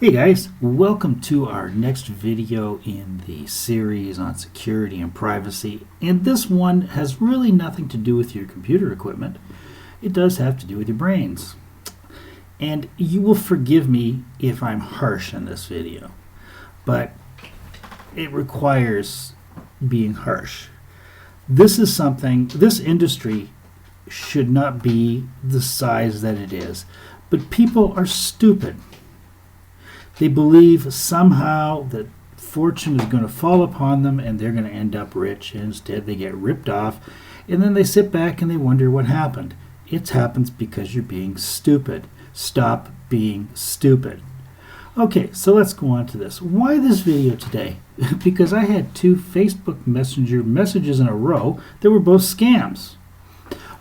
Hey guys, welcome to our next video in the series on security and privacy. And this one has really nothing to do with your computer equipment. It does have to do with your brains. And you will forgive me if I'm harsh in this video, but it requires being harsh. This industry should not be the size that it is, but people are stupid. They believe somehow that fortune is going to fall upon them and they're going to end up rich. And instead, they get ripped off. And then they sit back and they wonder what happened. It happens because you're being stupid. Stop being stupid. Okay, so let's go on to this. Why this video today? Because I had two Facebook Messenger messages in a row that were both scams.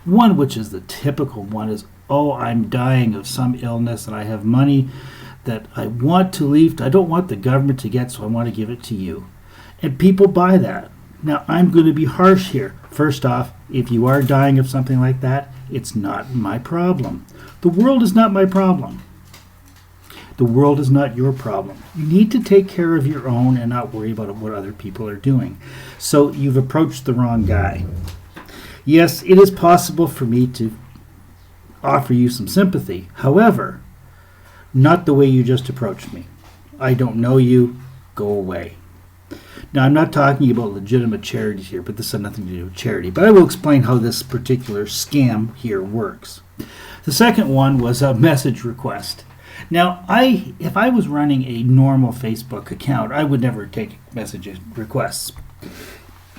One, which is the typical one, is, oh, I'm dying of some illness and I have money that I want to leave. I don't want the government to get, so I want to give it to you. And people buy that. Now, I'm going to be harsh here. First off, if you are dying of something like that, it's not my problem. The world is not my problem. The world is not your problem. You need to take care of your own and not worry about what other people are doing. So you've approached the wrong guy. Yes, it is possible for me to offer you some sympathy. However, not the way you just approached me. I don't know you. Go away. Now, I'm not talking about legitimate charities here, but this has nothing to do with charity. But I will explain how this particular scam here works. The second one was a message request. Now, if I was running a normal Facebook account, I would never take message requests.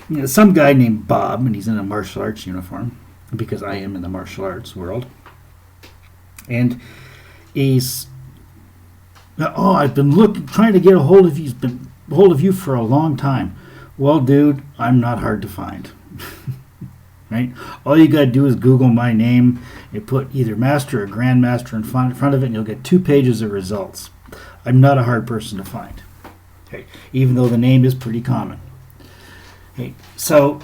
You know, some guy named Bob, and he's in a martial arts uniform, because I am in the martial arts world. And he's, oh, I've been trying to get a hold of you. He's been a hold of you for a long time. Well, dude, I'm not hard to find. Right? All you got to do is Google my name and put either master or grandmaster in front of it, and you'll get 2 pages of results. I'm not a hard person to find. Okay, even though the name is pretty common. Okay, so,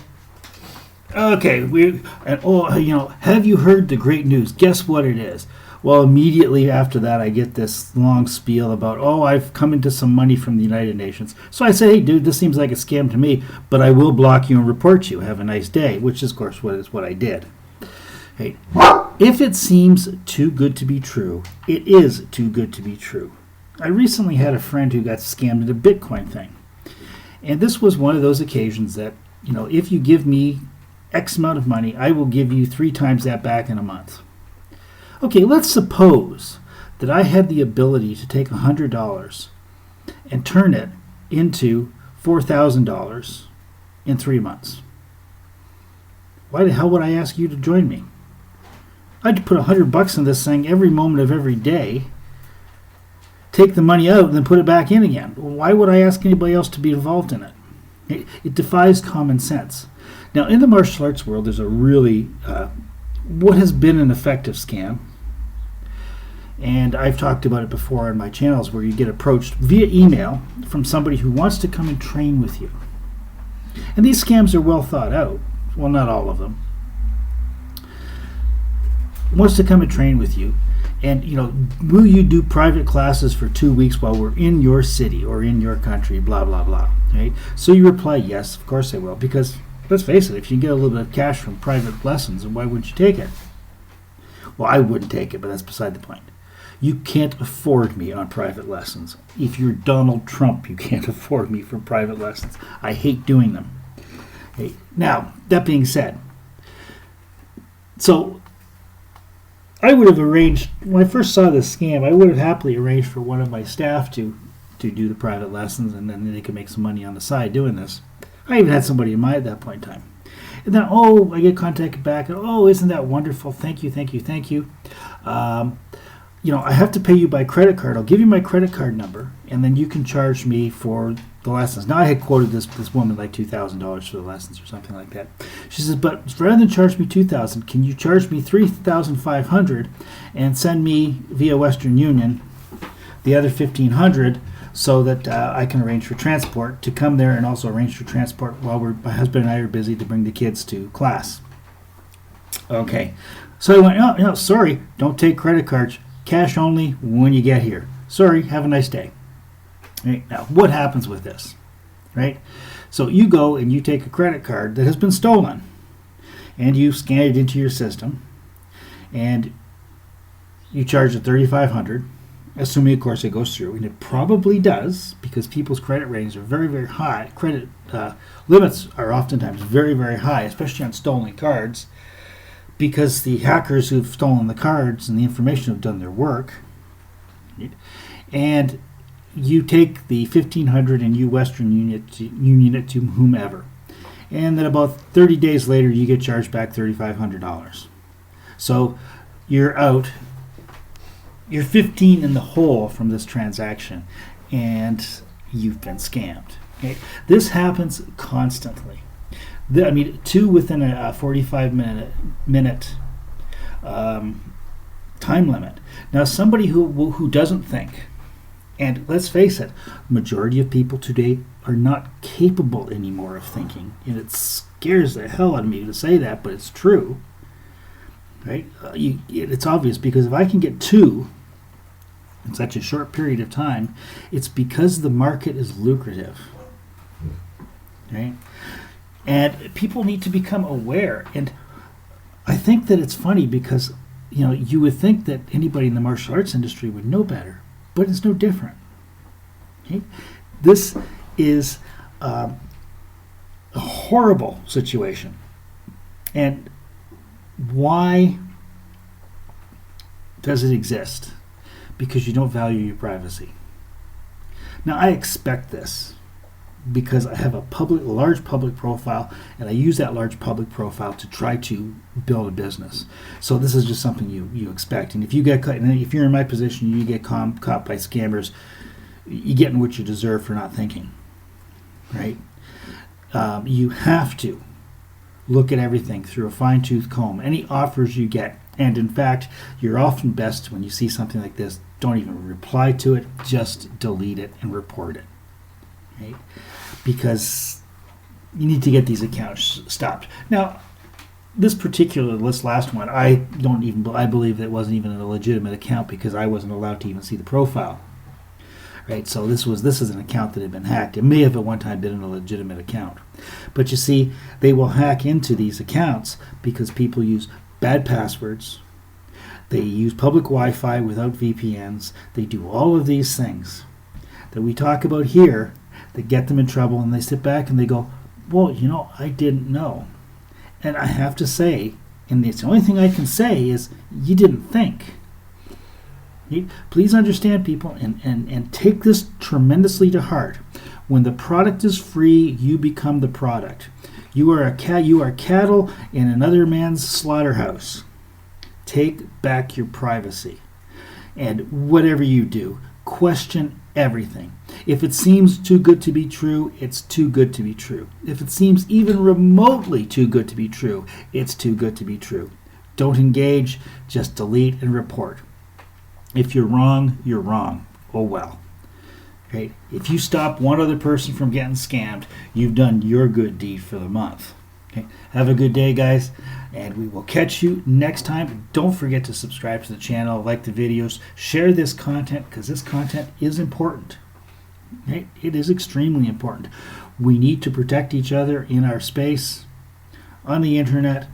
okay, have you heard the great news? Guess what it is? Well, immediately after that, I get this long spiel about, oh, I've come into some money from the United Nations. So I say, hey, dude, this seems like a scam to me, but I will block you and report you. Have a nice day, which is, of course, what I did. Hey, if it seems too good to be true, it is too good to be true. I recently had a friend who got scammed into a Bitcoin thing. And this was one of those occasions that, if you give me X amount of money, I will give you 3 times that back in a month. Okay, let's suppose that I had the ability to take $100 and turn it into $4,000 in 3 months. Why the hell would I ask you to join me? I'd put $100 in this thing every moment of every day, take the money out, and then put it back in again. Why would I ask anybody else to be involved in it? It defies common sense. Now, in the martial arts world, there's a really, what has been an effective scam, and I've talked about it before on my channels, where you get approached via email from somebody who wants to come and train with you. And these scams are well thought out. Well, not all of them. Wants to come and train with you. And, will you do private classes for 2 weeks while we're in your city or in your country, blah, blah, blah. Right? So you reply, yes, of course I will. Because, let's face it, if you can get a little bit of cash from private lessons, why wouldn't you take it? Well, I wouldn't take it, but that's beside the point. You can't afford me on private lessons. If you're Donald Trump, you can't afford me for private lessons. I hate doing them. Okay. Now, that being said, so I would have arranged, when I first saw this scam, I would have happily arranged for one of my staff to do the private lessons, and then they could make some money on the side doing this. I even had somebody in mind at that point in time. And then, I get contacted back, and isn't that wonderful? Thank you, thank you, thank you. I have to pay you by credit card. I'll give you my credit card number, and then you can charge me for the lessons. Now, I had quoted this woman like $2,000 for the lessons or something like that. She says, but rather than charge me $2,000, can you charge me $3,500 and send me via Western Union the other $1,500 so that I can arrange for transport to come there and also arrange for transport while my husband and I are busy to bring the kids to class. Okay. So I went, no, sorry, don't take credit cards. Cash only when you get here. sorry, have a nice day. Right? Now, what happens with this? Right? So you go and you take a credit card that has been stolen, and you scan it into your system, and you charge it $3,500, assuming, of course, it goes through, and it probably does, because people's credit ratings are very, very high. Credit limits are oftentimes very, very high, especially on stolen cards, because the hackers who've stolen the cards and the information have done their work. Right? And you take the $1,500 and you Western Union it to whomever. And then about 30 days later, you get charged back $3,500. So you're out. You're 15 in the hole from this transaction, and you've been scammed. Okay? This happens constantly. I mean, 2 within a 45-minute time limit. Now, somebody who doesn't think, and let's face it, majority of people today are not capable anymore of thinking, and it scares the hell out of me to say that, but it's true. Right? It's obvious, because if I can get 2 in such a short period of time, it's because the market is lucrative. Right? And people need to become aware. And I think that it's funny because, you would think that anybody in the martial arts industry would know better, but it's no different. Okay? This is a horrible situation. And why does it exist? Because you don't value your privacy. Now, I expect this because I have a large public profile, and I use that large public profile to try to build a business. So this is just something you expect. And if you get caught, and if you're in my position, you get caught by scammers, you get what you deserve for not thinking. Right? You have to look at everything through a fine-tooth comb. Any offers you get, and in fact, you're often best when you see something like this, don't even reply to it, just delete it and report it. Right? Because you need to get these accounts stopped. Now, this last one, I believe that it wasn't even a legitimate account because I wasn't allowed to even see the profile. Right? So this is an account that had been hacked. It may have at one time been a legitimate account. But you see, they will hack into these accounts because people use bad passwords. They use public Wi-Fi without VPNs. They do all of these things that we talk about here that get them in trouble, and they sit back and they go, well, I didn't know. And I have to say, and it's the only thing I can say is, you didn't think. Please understand, people, and take this tremendously to heart. When the product is free, you become the product. You are cattle in another man's slaughterhouse. Take back your privacy. And whatever you do, question everything. If it seems too good to be true, it's too good to be true. If it seems even remotely too good to be true, it's too good to be true. Don't engage, just delete and report. If you're wrong, you're wrong. Oh well. Right? If you stop one other person from getting scammed, you've done your good deed for the month. Okay? Have a good day, guys, and we will catch you next time. Don't forget to subscribe to the channel, like the videos, share this content, because this content is important. Right? It is extremely important. We need to protect each other in our space on the internet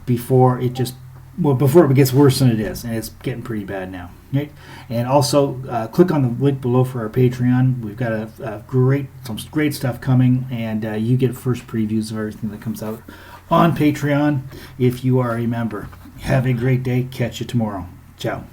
before it gets worse than it is, and it's getting pretty bad now. Right? And also, click on the link below for our Patreon. We've got some great stuff coming, and you get first previews of everything that comes out on Patreon if you are a member. Have a great day. Catch you tomorrow. Ciao.